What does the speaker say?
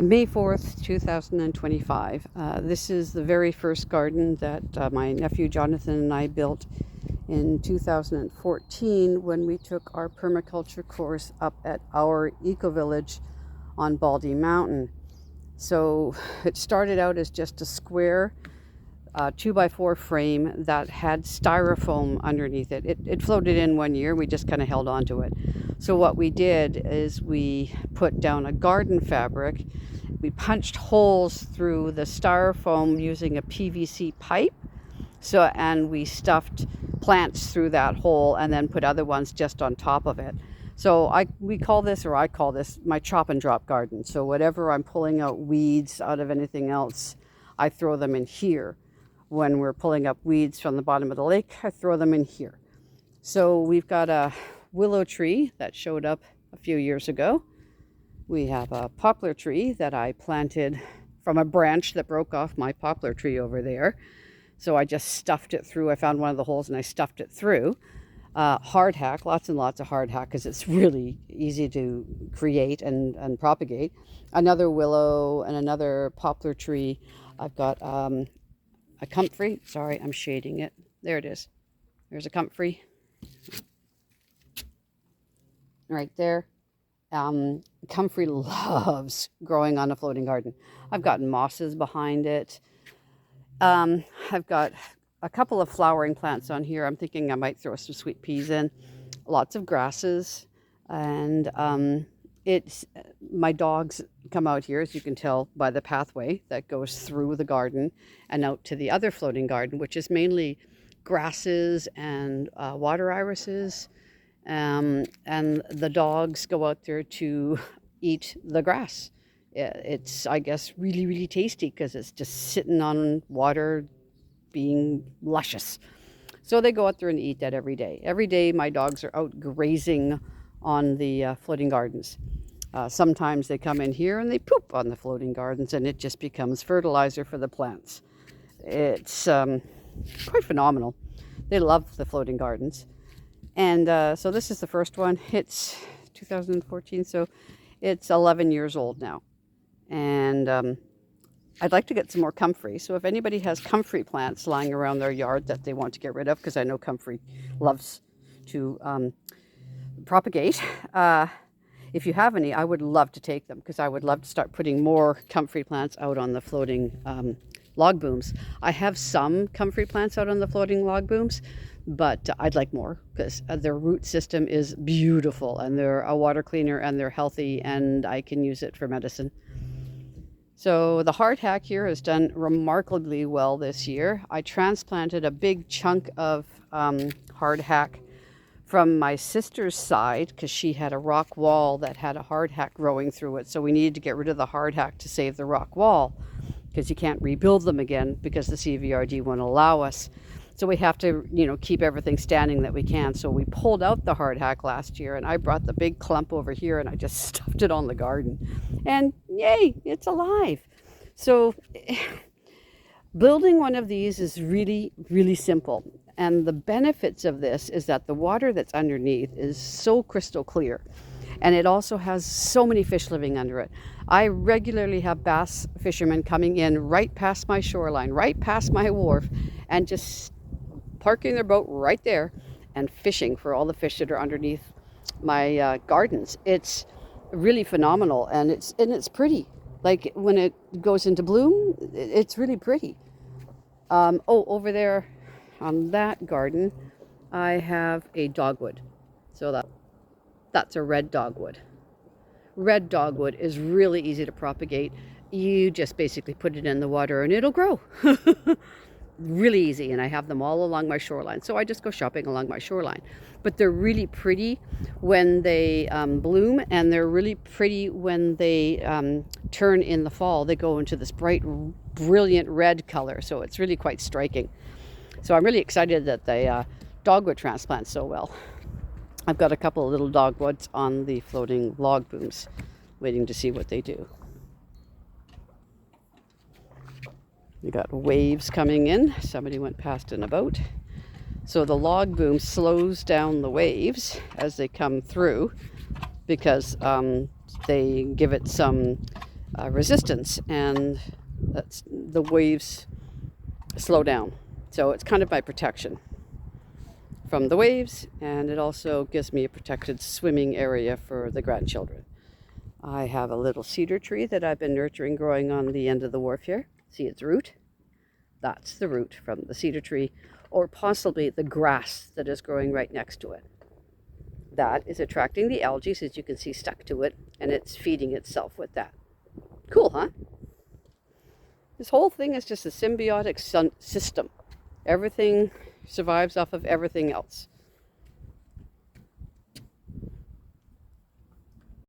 May 4th, 2025. This is the very first garden that my nephew Jonathan and I built in 2014 when we took our permaculture course up at our eco-village on Baldy Mountain. So it started out as just a square 2x4 frame that had styrofoam underneath it. It floated in one year. We just kind of held on to it. So what we did is we put down a garden fabric. We punched holes through the styrofoam using a PVC pipe. And we stuffed plants through that hole and then put other ones just on top of it. So I call this my chop and drop garden. So whatever I'm pulling out weeds out of anything else, I throw them in here. When we're pulling up weeds from the bottom of the lake, I throw them in here. So we've got a willow tree that showed up a few years ago. We have a poplar tree that I planted from a branch that broke off my poplar tree over there. So I just stuffed it through. I found one of the holes and I stuffed it through. Hardhack, lots and lots of hardhack because it's really easy to create and propagate. Another willow and another poplar tree. I've got a comfrey. Sorry, I'm shading it. There it is. There's a comfrey. Right there. Comfrey loves growing on a floating garden. I've got mosses behind it. I've got a couple of flowering plants on here. I'm thinking I might throw some sweet peas in. Lots of grasses. And my dogs come out here, as you can tell by the pathway that goes through the garden and out to the other floating garden, which is mainly grasses and water irises. And the dogs go out there to eat the grass. It's, I guess, really, really tasty because it's just sitting on water being luscious. So they go out there and eat that every day. Every day my dogs are out grazing on the floating gardens. Sometimes they come in here and they poop on the floating gardens and it just becomes fertilizer for the plants. It's quite phenomenal. They love the floating gardens. And so this is the first one. It's 2014, so it's 11 years old now. And I'd like to get some more comfrey. So if anybody has comfrey plants lying around their yard that they want to get rid of, because I know comfrey loves to propagate, if you have any, I would love to take them because I would love to start putting more comfrey plants out on the floating log booms. I have some comfrey plants out on the floating log booms, but I'd like more because their root system is beautiful and they're a water cleaner and they're healthy and I can use it for medicine. So the hardhack here has done remarkably well this year. I transplanted a big chunk of hardhack from my sister's side because she had a rock wall that had a hardhack growing through it. So we needed to get rid of the hardhack to save the rock wall because you can't rebuild them again because the CVRD won't allow us. So we have to, keep everything standing that we can. So we pulled out the hardhack last year and I brought the big clump over here and I just stuffed it on the garden. And yay, it's alive. So building one of these is really, really simple. And the benefits of this is that the water that's underneath is so crystal clear. And it also has so many fish living under it. I regularly have bass fishermen coming in right past my shoreline, right past my wharf, and just parking their boat right there and fishing for all the fish that are underneath my gardens. It's really phenomenal, and it's pretty. Like when it goes into bloom, it's really pretty. Over there on that garden, I have a dogwood. So that's a red dogwood. Red dogwood is really easy to propagate. You just basically put it in the water and it'll grow. Really easy, and I have them all along my shoreline. So I just go shopping along my shoreline. But they're really pretty when they bloom, and they're really pretty when they turn in the fall. They go into this bright, brilliant red color, so it's really quite striking. So I'm really excited that the dogwood transplants so well. I've got a couple of little dogwoods on the floating log booms, waiting to see what they do. We got waves coming in. Somebody went past in a boat. So the log boom slows down the waves as they come through because they give it some resistance, and the waves slow down. So it's kind of my protection from the waves, and it also gives me a protected swimming area for the grandchildren. I have a little cedar tree that I've been nurturing growing on the end of the wharf here. See its root? That's the root from the cedar tree, or possibly the grass that is growing right next to it. That is attracting the algae, as you can see, stuck to it, and it's feeding itself with that. Cool, huh? This whole thing is just a symbiotic system. Everything survives off of everything else.